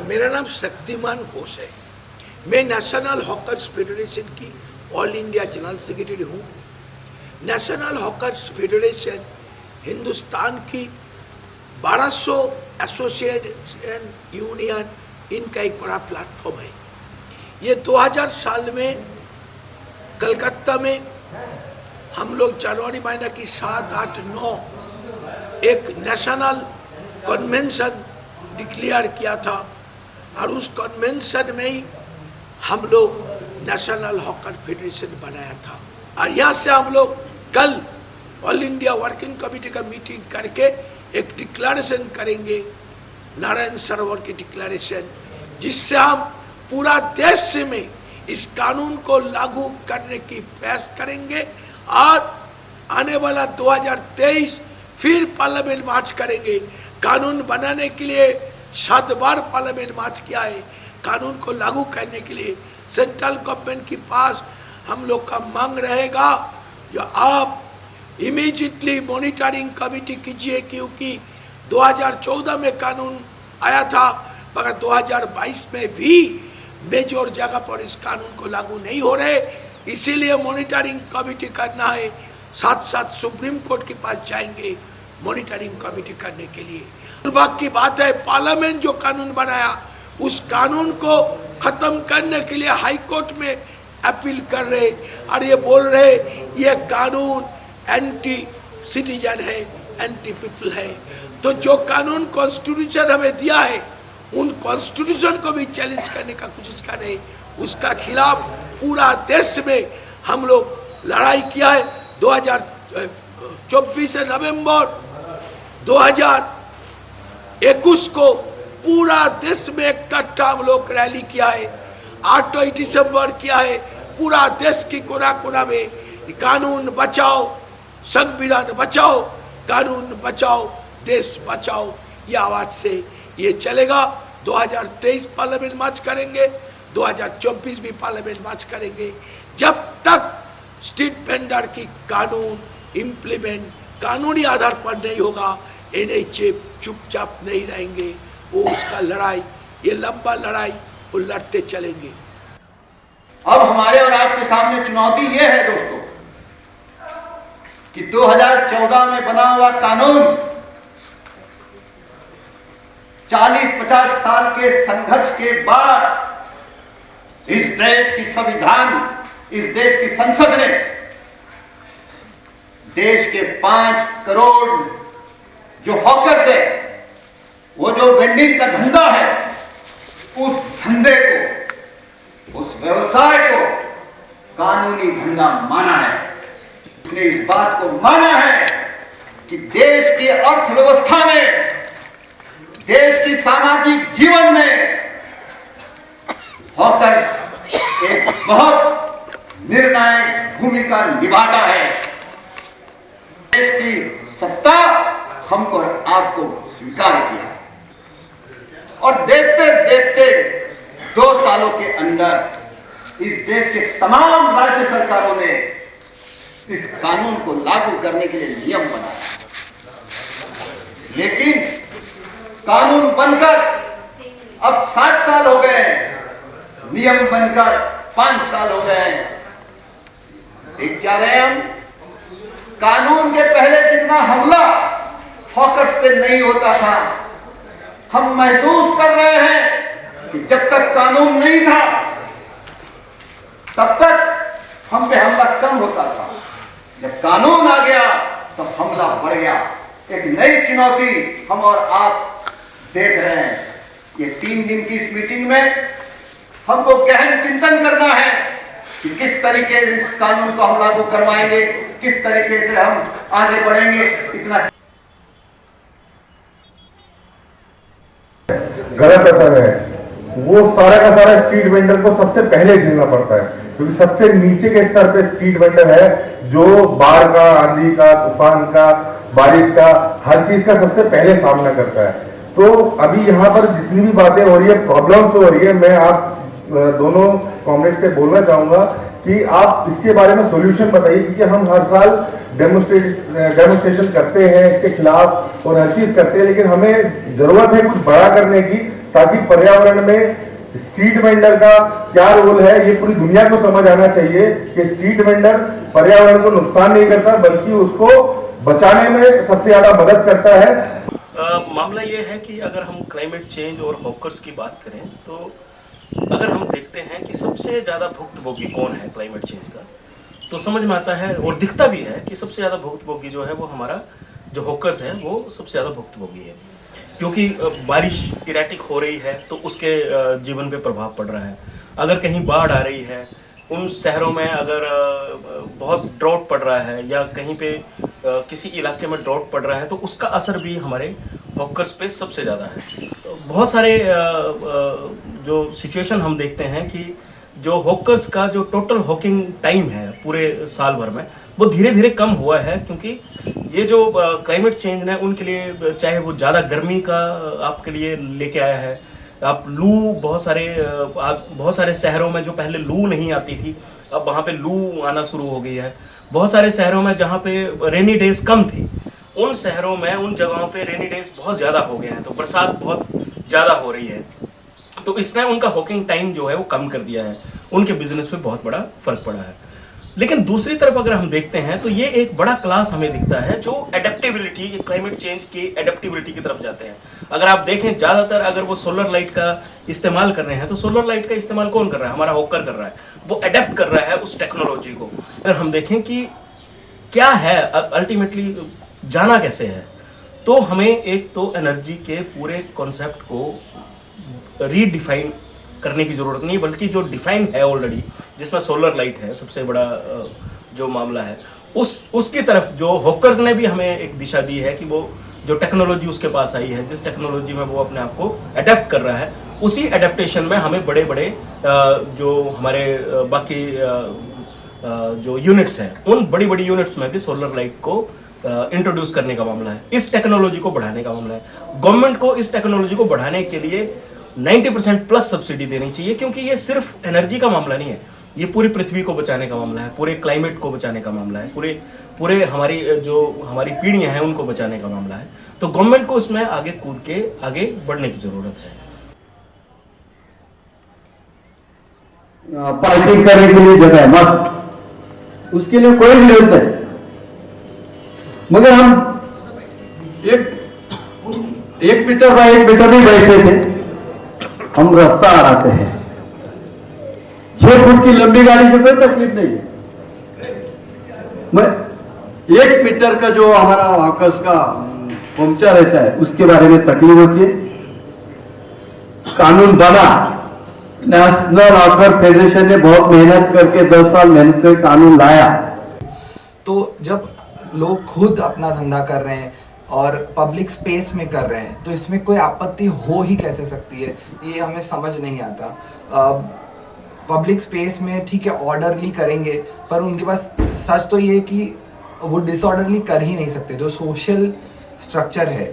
मेरा नाम शक्तिमान घोष है। मैं नेशनल हॉकर्स फेडरेशन की ऑल इंडिया जनरल सेक्रेटरी हूँ। नेशनल हॉकर्स फेडरेशन हिंदुस्तान की 1200 एसोसिएशन यूनियन इनका एक बड़ा प्लेटफॉर्म है। ये 2000 साल में कलकत्ता में हम लोग जनवरी महीना की 7, 8, 9 एक नेशनल कन्वेंशन डिक्लेयर किया था और उस कन्वेंशन में ही हम लोग नेशनल हॉकर फेडरेशन बनाया था। और यहाँ से हम लोग कल ऑल इंडिया वर्किंग कमेटी का मीटिंग करके एक डिक्लेरेशन करेंगे, नारायण सरोवर की डिक्लेरेशन, जिससे हम पूरा देश में इस कानून को लागू करने की प्रयास करेंगे और आने वाला 2023 फिर पार्लियामेंट मार्च करेंगे। कानून बनाने के लिए 7 बार पार्लियामेंट मार्च किया है। कानून को लागू करने के लिए सेंट्रल गवर्नमेंट के पास हम लोग का मांग रहेगा जो आप इमीडिएटली मॉनिटरिंग कमेटी कीजिए, क्योंकि 2014 में कानून आया था मगर 2022 में भी मेजर जगह पर इस कानून को लागू नहीं हो रहे। इसीलिए मॉनिटरिंग कमेटी करना है। साथ साथ सुप्रीम कोर्ट के पास जाएंगे मॉनिटरिंग कमेटी करने के लिए। दुर्भाग्य की बात है, पार्लियामेंट जो कानून बनाया उस कानून को खत्म करने के लिए हाई कोर्ट में अपील कर रहे और ये बोल रहे ये कानून एंटी सिटीजन है, एंटी पीपल है। तो जो कानून कॉन्स्टिट्यूशन हमें दिया है उन कॉन्स्टिट्यूशन को भी चैलेंज करने का कोशिश कर रहे, उसका खिलाफ पूरा देश में हम लोग लड़ाई किया है। 2024 नवंबर 2021 को पूरा देश में इकट्ठा हम लोग रैली किया है। 8 दिसंबर किया है। पूरा देश की कोना कोना में कानून बचाओ, संविधान बचाओ, कानून बचाओ, देश बचाओ, ये आवाज से ये चलेगा। 2023 पार्लियामेंट मार्च करेंगे, 2024 भी पार्लियामेंट मार्च करेंगे। जब तक स्ट्रीट वेंडर की कानून इम्प्लीमेंट कानूनी आधार पर नहीं होगा, एनएचए चुपचाप नहीं रहेंगे। वो उसका लड़ाई, ये लंबा लड़ाई वो लड़ते चलेंगे। अब हमारे और आपके सामने चुनौती ये है दोस्तों कि 2014 में बना हुआ कानून 40-50 साल के संघर्ष के बाद इस देश की संविधान, इस देश की संसद ने देश के 5 करोड़ जो हॉकर्स है, वो जो वेंडिंग का धंधा है, उस धंधे को, उस व्यवसाय को कानूनी धंधा माना है। उसने इस बात को माना है कि देश की अर्थव्यवस्था में, देश की सामाजिक जीवन में हॉकर एक बहुत निर्णायक भूमिका निभाता है। देश की सत्ता हमको और आपको स्वीकार किया और देखते देखते 2 सालों के अंदर इस देश के तमाम राज्य सरकारों ने इस कानून को लागू करने के लिए नियम बनाया। लेकिन कानून बनकर अब 7 साल हो गए हैं, नियम बनकर 5 साल हो गए हैं। देख क्या रहे हम, कानून के पहले जितना हमला हॉकर्स पे नहीं होता था, हम महसूस कर रहे हैं कि जब तक कानून नहीं था तब तक हम पे हमला कम होता था। जब कानून आ गया तो हमला बढ़ गया। एक नई चुनौती हम और आप देख रहे हैं। ये 3 दिन की इस मीटिंग में हमको गहन चिंतन करना है कि किस तरीके से इस कानून को हम लागू करवाएंगे, किस तरीके से हम आगे बढ़ेंगे। इतना गलत असर है वो सारा का सारा स्ट्रीट वेंडर को सबसे पहले झेलना पड़ता है, क्योंकि सबसे नीचे के स्तर पे स्ट्रीट वेंडर है जो बाढ़ का, आंधी का, तूफान का, बारिश का, हर चीज का सबसे पहले सामना करता है। तो अभी यहाँ पर जितनी भी बातें हो रही है, प्रॉब्लम्स हो रही है, मैं आप दोनों कॉमरेड से बोलना चाहूंगा कि आप इसके बारे में सॉल्यूशन बताइए, क्योंकि हम हर साल डेमोन्स्ट्रेशन करते हैं इसके खिलाफ और हर चीज करते हैं, लेकिन हमें जरूरत है कुछ बड़ा करने की ताकि पर्यावरण में स्ट्रीट वेंडर का क्या रोल है ये पूरी दुनिया को समझ आना चाहिए कि स्ट्रीट वेंडर पर्यावरण को नुकसान नहीं करता बल्कि उसको बचाने में सबसे ज्यादा मदद करता है। मामला ये है कि अगर हम क्लाइमेट चेंज और हॉकर्स की बात करें तो अगर हम देखते हैं कि सबसे ज़्यादा भुक्तभोगी कौन है क्लाइमेट चेंज का, तो समझ में आता है और दिखता भी है कि सबसे ज़्यादा भुक्तभोगी जो है वो हमारा जो हॉकर्स है वो सबसे ज़्यादा भुक्तभोगी है, क्योंकि बारिश इरेटिक हो रही है तो उसके जीवन पे प्रभाव पड़ रहा है। अगर कहीं बाढ़ आ रही है, उन शहरों में अगर बहुत ड्रॉट पड़ रहा है या कहीं पे किसी इलाके में ड्रॉट पड़ रहा है तो उसका असर भी हमारे हॉकर्स पे सबसे ज़्यादा है। बहुत सारे जो सिचुएशन हम देखते हैं कि जो हॉकर्स का जो टोटल हॉकिंग टाइम है पूरे साल भर में वो धीरे धीरे कम हुआ है, क्योंकि ये जो क्लाइमेट चेंज है उनके लिए चाहे वो ज़्यादा गर्मी का आपके लिए लेके आया है, आप लू बहुत सारे शहरों में जो पहले लू नहीं आती थी अब वहाँ पे लू आना शुरू हो गई है। बहुत सारे शहरों में जहाँ पे रेनी डेज कम थी उन शहरों में उन जगहों पे रेनी डेज बहुत ज़्यादा हो गए हैं, तो बरसात बहुत ज़्यादा हो रही है, तो इसने उनका हॉकिंग टाइम जो है वो कम कर दिया है, उनके बिजनेस पे बहुत बड़ा फर्क पड़ा है। लेकिन दूसरी तरफ अगर हम देखते हैं तो ये एक बड़ा क्लास हमें दिखता है जो एडेप्टेबिलिटी, क्लाइमेट चेंज की एडेप्टेबिलिटी की तरफ जाते हैं। अगर आप देखें ज़्यादातर अगर वो सोलर लाइट का इस्तेमाल कर रहे हैं तो सोलर लाइट का इस्तेमाल कौन कर रहा है? हमारा हॉकर कर रहा है, वो एडेप्ट कर रहा है उस टेक्नोलॉजी को। अगर हम देखें कि क्या है अल्टीमेटली जाना कैसे है, तो हमें एक तो एनर्जी के पूरे कॉन्सेप्ट को रीडिफाइन करने की जरूरत नहीं, बल्कि जो डिफाइन है ऑलरेडी, जिसमें सोलर लाइट है सबसे बड़ा जो मामला है, उसकी तरफ जो हॉकर्स ने भी हमें एक दिशा दी है कि वो जो टेक्नोलॉजी उसके पास आई है, जिस टेक्नोलॉजी में वो अपने आप को अडेप्ट कर रहा है, उसी अडेप्टेशन में हमें बड़े बड़े जो हमारे बाकी जो यूनिट्स हैं उन बड़ी बड़ी यूनिट्स में भी सोलर लाइट को इंट्रोड्यूस करने का मामला है, इस टेक्नोलॉजी को बढ़ाने का मामला है। गवर्नमेंट को इस टेक्नोलॉजी को बढ़ाने के लिए 90% प्लस सब्सिडी देनी चाहिए, क्योंकि ये सिर्फ एनर्जी का मामला नहीं है, ये पूरी पृथ्वी को बचाने का मामला है, पूरे क्लाइमेट को बचाने का मामला है, पूरे हमारी पीढ़ियां हैं उनको बचाने का मामला है। तो गवर्नमेंट को इसमें आगे कूद के आगे बढ़ने की जरूरत है। पार्किंग करने के लिए जगह मस्त, उसके लिए कोई विरोध नहीं, मगर हम एक मीटर बाय 1 मीटर नहीं बैठे थे, हम रास्ता आते हैं। 6 फुट की लंबी गाड़ी से कोई तकलीफ नहीं है, मैं 1 मीटर का जो हमारा आकाश का पंक्चर रहता है उसके बारे में तकलीफ होती है। कानून बना, नेशनल हॉकर फेडरेशन ने बहुत मेहनत करके 10 साल मेहनत करके कानून लाया। तो जब लोग खुद अपना धंधा कर रहे हैं और पब्लिक स्पेस में कर रहे हैं तो इसमें कोई आपत्ति हो ही कैसे सकती है, ये हमें समझ नहीं आता। पब्लिक स्पेस में ठीक है ऑर्डरली करेंगे, पर उनके पास सच तो ये है कि वो डिसऑर्डरली कर ही नहीं सकते। जो सोशल स्ट्रक्चर है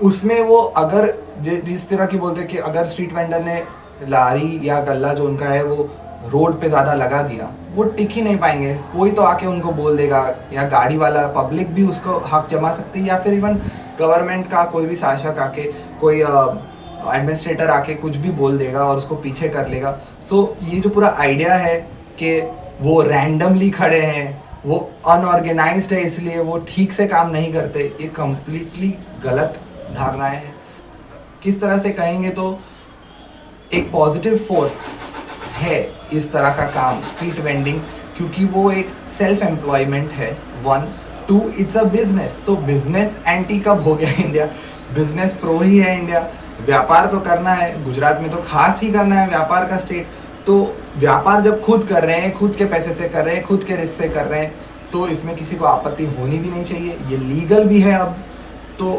उसमें वो अगर जिस तरह की बोलते हैं कि अगर स्ट्रीट वेंडर ने लारी या गल्ला जो उनका है वो रोड पे ज़्यादा लगा दिया, वो टिक ही नहीं पाएंगे। कोई तो आके उनको बोल देगा, या गाड़ी वाला पब्लिक भी उसको हक जमा सकती है, या फिर इवन गवर्नमेंट का कोई भी शासक आके, कोई एडमिनिस्ट्रेटर आके कुछ भी बोल देगा और उसको पीछे कर लेगा। सो ये जो पूरा आइडिया है कि वो रैंडमली खड़े हैं, वो अनऑर्गेनाइज्ड है इसलिए वो ठीक से काम नहीं करते, ये कम्प्लीटली गलत धारणाएं हैं। किस तरह से कहेंगे तो एक पॉजिटिव फोर्स है इस तरह का काम स्ट्रीट वेंडिंग, क्योंकि वो एक सेल्फ एम्प्लॉयमेंट है 1, 2 इट्स अ बिजनेस। तो बिजनेस एंटी कब हो गया इंडिया? बिजनेस प्रो ही है इंडिया। व्यापार तो करना है, गुजरात में तो खास ही करना है व्यापार का स्टेट। तो व्यापार जब खुद कर रहे हैं, खुद के पैसे से कर रहे हैं, खुद के रिस्क से कर रहे हैं, तो इसमें किसी को आपत्ति होनी भी नहीं चाहिए। ये लीगल भी है अब। तो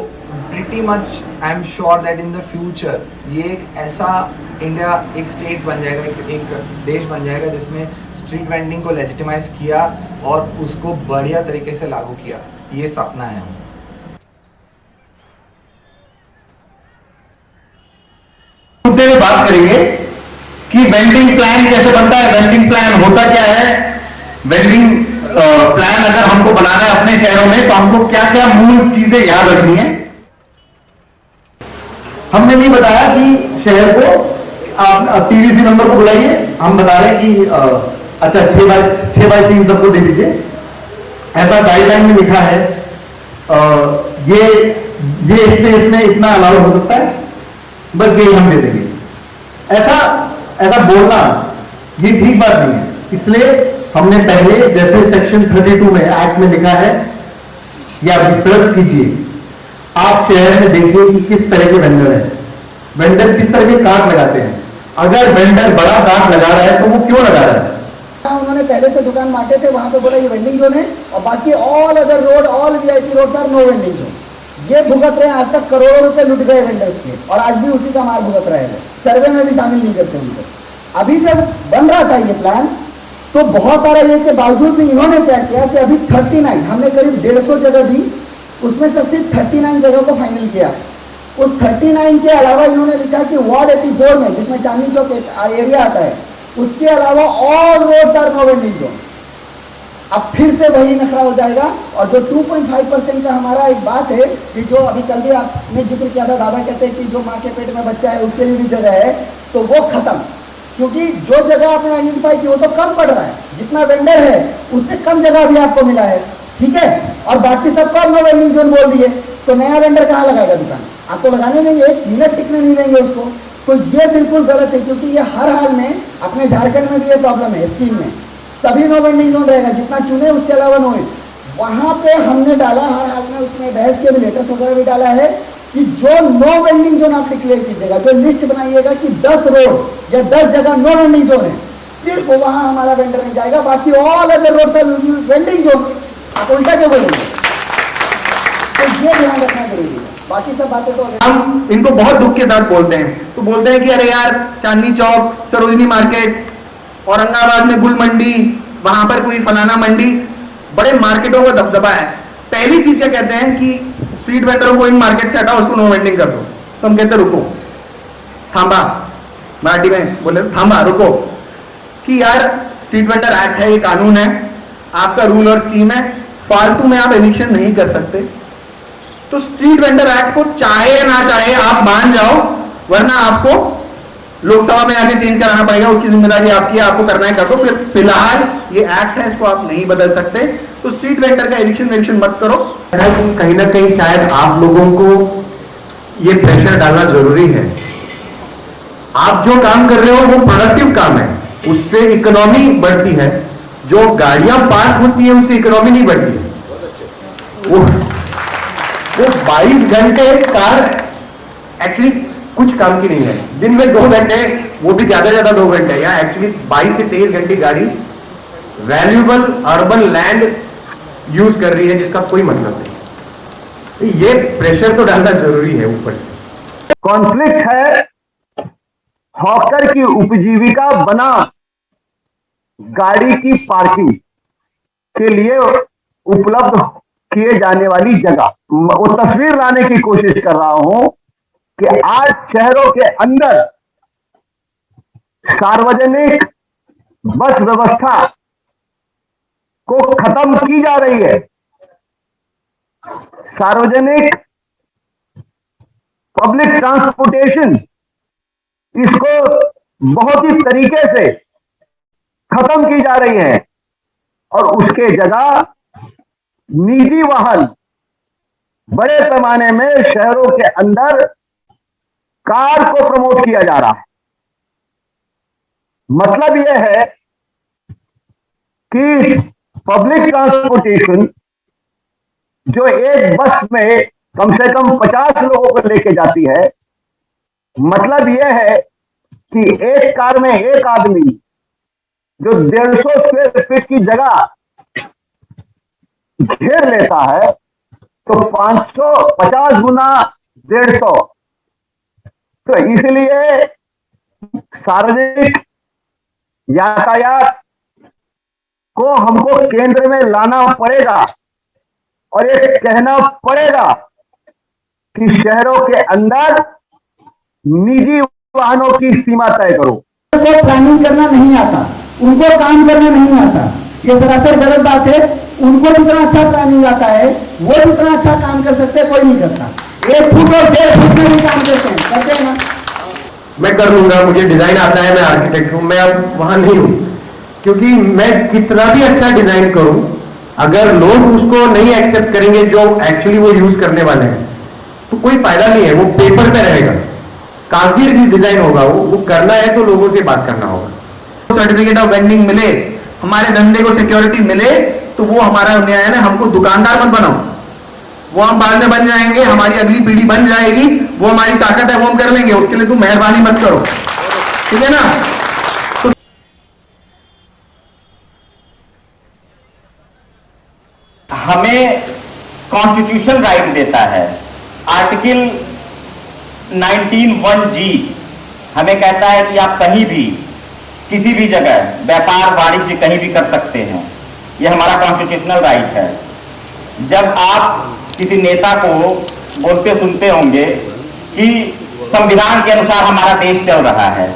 pretty much I am sure that in the future ये एक ऐसा इंडिया एक स्टेट बन जाएगा, एक देश बन जाएगा जिसमें स्ट्रीट वेंडिंग को लेजिटिमाइज किया और उसको बढ़िया तरीके से लागू किया। ये सपना है। मुद्दे में बात करेंगे कि वेंडिंग प्लान कैसे बनता है, वेंडिंग प्लान होता क्या है, वेंडिंग प्लान अगर हमको बनाना है अपने शहरों में तो हमको क्या क्या मूल चीजें याद रखनी है। हमने नहीं बताया कि शहर को आप टीडीसी मेंबर को बुलाइए, हम बता रहे हैं कि अच्छा 6x3 सबको दे दीजिए, ऐसा गाइडलाइन में लिखा है। ये इसमें इतना अलाउ हो सकता है, बस यही हम दे देंगे। ऐसा बोलना ये ठीक बात नहीं है। इसलिए हमने पहले जैसे सेक्शन 32 में एक्ट में लिखा है, या रिसर्च कीजिए, आप शहर में देखिए कि किस तरह के वेंडर हैं, वेंडर किस तरह के कार्ड लगाते हैं। अगर वेंडर बड़ा कार्ड लगा रहा है तो वो क्यों लगा रहा है? उन्होंने पहले से दुकान बांटे थे, वहां पे बोला ये वेंडिंग जोन है, और बाकी all other road, all VIP road are no vending zone. ये भुगत रहे हैं, आज तक करोड़ों रुपए लुट गए वेंडर्स के, और आज भी उसी का मार भुगत रहे हैं। सर्वे में भी शामिल नहीं करते उनको। अभी जब बन रहा था ये प्लान, तो बहुत सारा ये के बावजूद भी इन्होंने क्या किया कि अभी 39 हमने करीब 150 जगह दी, उसमें से सिर्फ 39 जगह को फाइनल किया। उस 39 के अलावा इन्होंने लिखा कि वार्ड 84 में, जिसमें चांदनी चौक एरिया आता है, उसके अलावा all roads are no vending zone. अब फिर से वही नखरा हो जाएगा। और जो 2.5% का हमारा एक बात है कि जो अभी कल भी आपने जिक्र किया था, दादा कहते हैं कि जो माँ के पेट में बच्चा है उसके लिए भी जगह है, तो वो खत्म। क्योंकि जो जगह आपने आइडेंटिफाई की वो तो कम पड़ रहा है, जितना वेंडर है उससे कम जगह भी आपको मिला है, ठीक है। और बाकी सबको नो वेंडिंग जोन बोल दिए, तो नया वेंडर कहाँ लगाएगा दुकान? आपको लगाने नहीं, 1 मिनट टिकने नहीं देंगे उसको। तो ये बिल्कुल गलत है, क्योंकि ये हर हाल में, अपने झारखंड में भी ये प्रॉब्लम है, स्कीम में सभी नो वेंडिंग जोन रहेगा, जितना चुने उसके अलावा नो है। वहाँ पे हमने डाला हर हाल में, उसमें बहस के भी लेटर्स वगैरह भी डाला है कि जो नो वेंडिंग जोन आप डिक्लेयर कीजिएगा, जो लिस्ट बनाइएगा कि 10 रोड या 10 जगह नो वेंडिंग जोन है, सिर्फ वहाँ हमारा वेंडर नहीं जाएगा, बाकी ऑल अदर रोड पर वेंडिंग जोन। आप उल्टा क्यों बोलेंगे? तो ये ध्यान रखना जरूरी है। बाकी सब बातें तो हम इनको बहुत दुख के साथ बोलते हैं, तो बोलते हैं कि अरे यार चांदनी चौक, सरोजनी मार्केट, औरंगाबाद में गुल मंडी, वहां पर कोई फलाना मंडी, बड़े मार्केटों का दबदबा है। पहली चीज क्या कहते हैं कि स्ट्रीट वेंडरों को इन मार्केट से हटाओ, उसको नो वेंडिंग कर दो। तो हम कहते हैं रुको, थांबा, मराठी में बोले थांबा, रुको, कि यार स्ट्रीट वेंडर एक्ट है, ये कानून है, आपका रूल और स्कीम है, फालतू में आप एविक्शन नहीं कर सकते। तो स्ट्रीट वेंडर एक्ट को चाहे या ना चाहे आप मान जाओ, वरना आपको लोकसभा में आके चेंज कराना पड़ेगा, उसकी जिम्मेदारी आपकी है, आपको करना है कर दो। फिर फिलहाल ये एक्ट है, इसको आप नहीं बदल सकते। तो स्ट्रीट वेंडर का एविक्शन मत करो। कहीं ना कहीं शायद आप लोगों को ये प्रेशर डालना जरूरी है। आप जो काम कर रहे हो वो प्रोडक्टिव काम है, उससे इकोनॉमी बढ़ती है। जो गाड़ियां पार्क होती है उससे इकोनॉमी नहीं बढ़ती है। वो 22 घंटे कार एक्चुअली कुछ काम की नहीं है। दिन में 2 घंटे, वो भी ज्यादा 2 घंटे, या एक्चुअली 22 से 23 घंटे गाड़ी वैल्यूबल अर्बन लैंड यूज कर रही है, जिसका कोई मतलब नहीं। ये प्रेशर तो डालना जरूरी है ऊपर से। कॉन्फ्लिक्ट है हॉकर की उपजीविका बना गाड़ी की पार्किंग के लिए उपलब्ध किए जाने वाली जगह। वो तस्वीर लाने की कोशिश कर रहा हूं कि आज शहरों के अंदर सार्वजनिक बस व्यवस्था को खत्म की जा रही है। सार्वजनिक पब्लिक ट्रांसपोर्टेशन, इसको बहुत ही तरीके से खत्म की जा रही है, और उसके जगह निजी वाहन बड़े पैमाने में शहरों के अंदर कार को प्रमोट किया जा रहा है। मतलब यह है कि पब्लिक ट्रांसपोर्टेशन जो एक बस में कम से कम 50 लोगों को लेके जाती है, मतलब यह है कि एक कार में एक आदमी जो 150 स्क्वायर फीट की जगह घेर लेता है, तो 550 गुना 150, तो इसलिए सार्वजनिक यातायात को हमको केंद्र में लाना पड़ेगा, और ये कहना पड़ेगा कि शहरों के अंदर निजी वाहनों की सीमा तय करो। उनको प्लानिंग करना नहीं आता, उनको काम करना नहीं आता, ये सरासर गलत बात है। उनको जितना अच्छा प्लानिंग आता है, वो जितना अच्छा काम कर सकते हैं, कोई नहीं करता। 1 फुट और 1.5 फुट में भी काम करते हैं ना। मैं कर लूंगा, मुझे डिजाइन आता है, मैं आर्किटेक्ट हूं, मैं अब वहां नहीं हूं, क्योंकि मैं कितना भी अच्छा डिजाइन करूं, अगर लोग उसको नहीं एक्सेप्ट करेंगे जो एक्चुअली वो यूज करने वाले हैं, तो कोई फायदा नहीं है, वो पेपर पे रहेगा। कागजी डिजाइन होगा, वो करना है तो लोगों से बात करना होगा। सर्टिफिकेट ऑफ वेंडिंग मिले, हमारे धंधे को सिक्योरिटी मिले, तो वो हमारा न्याय है ना। हमको दुकानदार मत बनाओ, वो हम बाद में बन जाएंगे, हमारी अगली पीढ़ी बन जाएगी, वो हमारी ताकत है, वो हम कर लेंगे, उसके लिए तुम मेहरबानी मत करो, ठीक है ना। हमें कॉन्स्टिट्यूशन राइट देता है, आर्टिकल 19(1)(g) हमें कहता है कि आप कहीं भी किसी भी जगह व्यापार वाणिज्य कहीं भी कर सकते हैं, यह हमारा कॉन्स्टिट्यूशनल राइट है। जब आप किसी नेता को बोलते सुनते होंगे कि संविधान के अनुसार हमारा देश चल रहा है,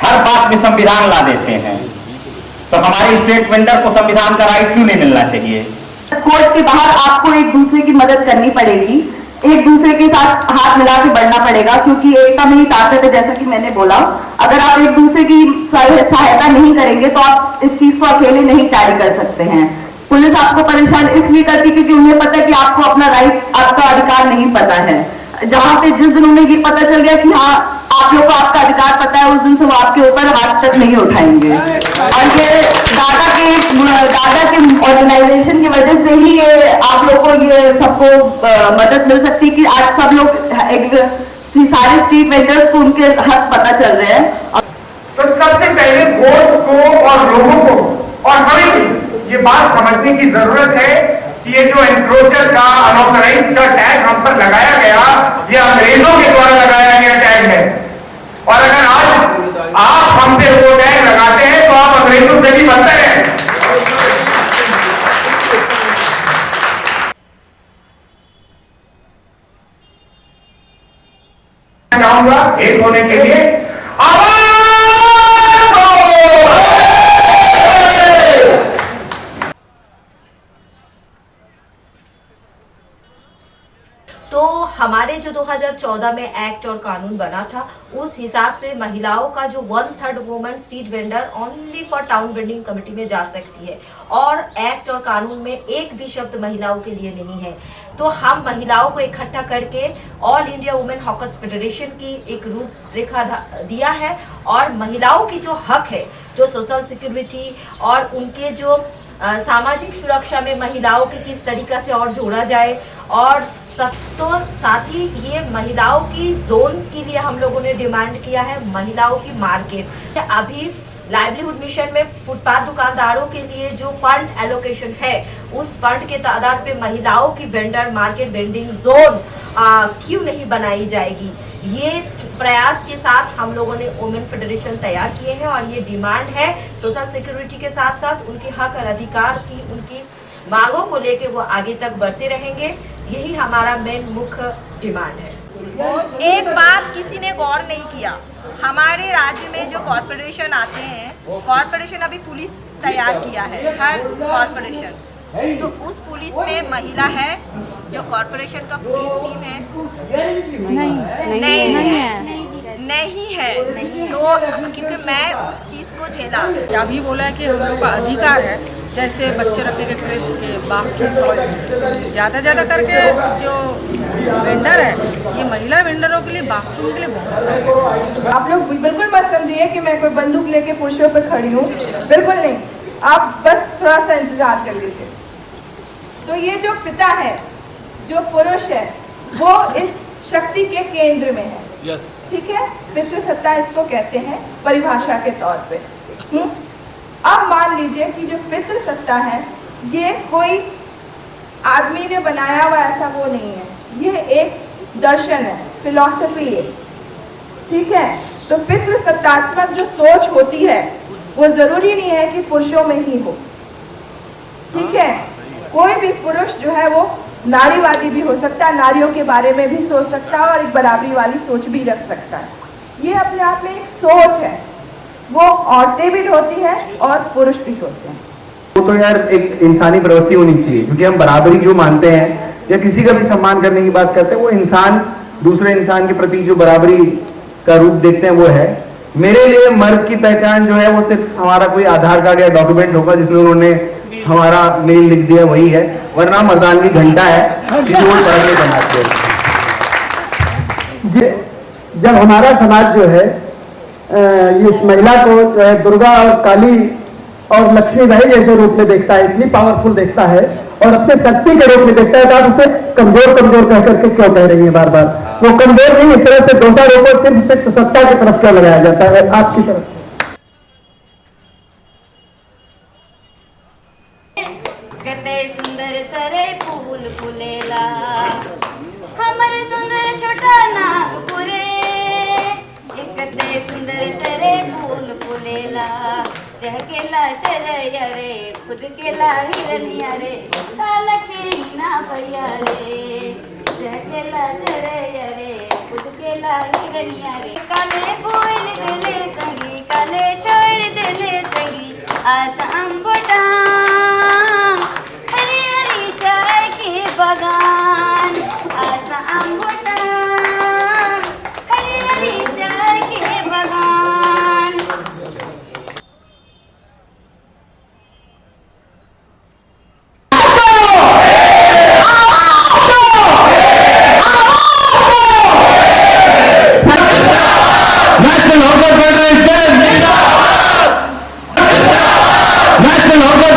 हर बात में संविधान ला देते हैं, तो हमारे स्टेट वेंडर को संविधान का राइट क्यों नहीं मिलना चाहिए? कोर्ट के बाहर आपको एक दूसरे की मदद करनी पड़ेगी, एक दूसरे के साथ हाथ मिला के बढ़ना पड़ेगा, क्योंकि एकता में ही ताकत है, जैसा कि मैंने बोला। अगर आप एक दूसरे की सहायता नहीं करेंगे तो आप इस चीज को अकेले नहीं टैली कर सकते हैं। पुलिस आपको परेशान इसलिए करती क्योंकि उन्हें पता है कि आपको अपना राइट, आपका अधिकार नहीं पता है। जहां पे जिस दिन उन्हें ये पता चल गया कि हाँ आप लोग को आपका अधिकार पता है, उस दिन से वो आपके ऊपर हाथ तक नहीं उठाएंगे। और ये दादा के ऑर्गेनाइजेशन की वजह से ही ये आप लोग को ये सबको मदद मिल सकती है कि आज सब लोग सारे स्ट्रीट वेंडर्स को उनके हक पता चल रहे हैं। तो सबसे पहले बोर्ड्स को और लोगों को और हमें ये बात समझने की जरूरत है कि ये जो एनक्रोचर का अनऑथराइज्ड का टैग हम पर लगाया गया, ये अंग्रेजों के द्वारा लगाया गया टैग है। और अगर आज आप हम पे वो टैग लगाते हैं तो आप अंग्रेजों से भी बदतर हैं। चाहूंगा एक होने के लिए आवाज तो हमारे जो 2014 में एक्ट और कानून बना था, उस हिसाब से महिलाओं का जो 1/3 women street vendor only for town vending committee में जा सकती है, और एक्ट और कानून में एक भी शब्द महिलाओं के लिए नहीं है। तो हम महिलाओं को इकट्ठा करके all India women hawkers federation की एक रूपरेखा दिया है, और महिलाओं की जो हक है, जो सोशल सिक्योरिटी और उनके जो सामाजिक सुरक्षा में महिलाओं की किस तरीक़ा से और जोड़ा जाए, और सब तो साथ ही ये महिलाओं की जोन के लिए हम लोगों ने डिमांड किया है महिलाओं की मार्केट। अभी लाइवलीहुड मिशन में फुटपाथ दुकानदारों के लिए जो फंड एलोकेशन है, उस फंड के तादाद पे महिलाओं की वेंडर मार्केट वेंडिंग जोन क्यों नहीं बनाई जाएगी। ये प्रयास के साथ हम लोगों ने वुमेन फेडरेशन तैयार किए हैं, और ये डिमांड है सोशल सिक्योरिटी के साथ साथ उनके हक और अधिकार की, उनकी मांगों को लेके वो आगे तक बढ़ते रहेंगे। यही हमारा मेन मुख्य डिमांड है। एक बात किसी ने गौर नहीं किया, हमारे राज्य में जो कॉरपोरेशन आते हैं, कॉरपोरेशन अभी पुलिस तैयार किया है, हर कॉरपोरेशन, तो उस पुलिस में महिला है जो कॉरपोरेशन का पुलिस टीम है? नहीं है। तो क्योंकि मैं उस चीज़ को झेला, अभी बोला है कि हम लोग का अधिकार है, जैसे बच्चे रखने के प्रेस के बाथरूम टॉयलेट, ज़्यादा करके जो वेंडर है, ये महिला वेंडरों के लिए बाथरूम के लिए बहुत। आप लोग बिल्कुल मत समझिए कि मैं कोई बंदूक लेके पुरुषों पे खड़ी हूँ, बिल्कुल नहीं। आप बस थोड़ा सा इंतजार कर लीजिए। तो ये जो पिता है, जो पुरुष है, वो इस शक्ति के केंद्र में है। ठीक है, पितृसत्ता इसको कहते हैं परिभाषा के तौर पे। अब मान लीजिए कि जो पितृसत्ता है, ये कोई आदमी ने बनाया हुआ ऐसा वो नहीं है, ये एक दर्शन है, फिलॉसफी है। ठीक है, तो पितृसत्तात्मक जो सोच होती है वो जरूरी नहीं है कि पुरुषों में ही हो। ठीक है, कोई भी पुरुष जो है वो नारीवादी भी हो सकता है, नारियों के बारे में भी सोच सकता है और एक बराबरी वाली सोच भी रख सकता है। ये अपने आप में एक सोच है, वो औरतें भी होती है और पुरुष भी होते हैं। वो तो यार एक इंसानी प्रवृत्ति होनी चाहिए, क्योंकि हम बराबरी जो मानते हैं या किसी का भी सम्मान करने की बात करते हैं, वो इंसान दूसरे इंसान के प्रति जो बराबरी का रूप देखते हैं वो है। मेरे लिए मर्द की पहचान जो है वो सिर्फ हमारा कोई आधार कार्ड या डॉक्यूमेंट होगा जिसमें उन्होंने हमारा मेल लिख दिया, वही है, वरना मर्दानगी घंटा है जिसे वो फर्क नहीं बनाते। जब हमारा समाज जो है इस महिला को जो है दुर्गा और काली और लक्ष्मीबाई जैसे रूप में देखता है, इतनी पावरफुल देखता है और अपने शक्ति के रूप में देखता है, तो आप उसे कमजोर कमजोर कह करके क्यों कह रही है बार बार? वो कमजोर नहीं, इस तरह से दोषारोपण सिर्फ सत्ता की तरफ क्यों लगाया जाता है आपकी तरफ से? सुंदर सरे फूल फुलेला हमारे सुंदर छोटा नागपुरे, सुंदर सरे फूल फुलेला चहकेला चरैया रे, खुद केला हिरनिया रे, काल के ना भैया रे, चहकेला चरैया रे, खुद केला हिरनिया रे, काले बोल दिले संगी, काले छोड़ दिले संगी, आसाम बोटा हरी हरी चाय के बगान, आसाम बोटा हरी हरी चाय के बगान। National hawker federation, national hawker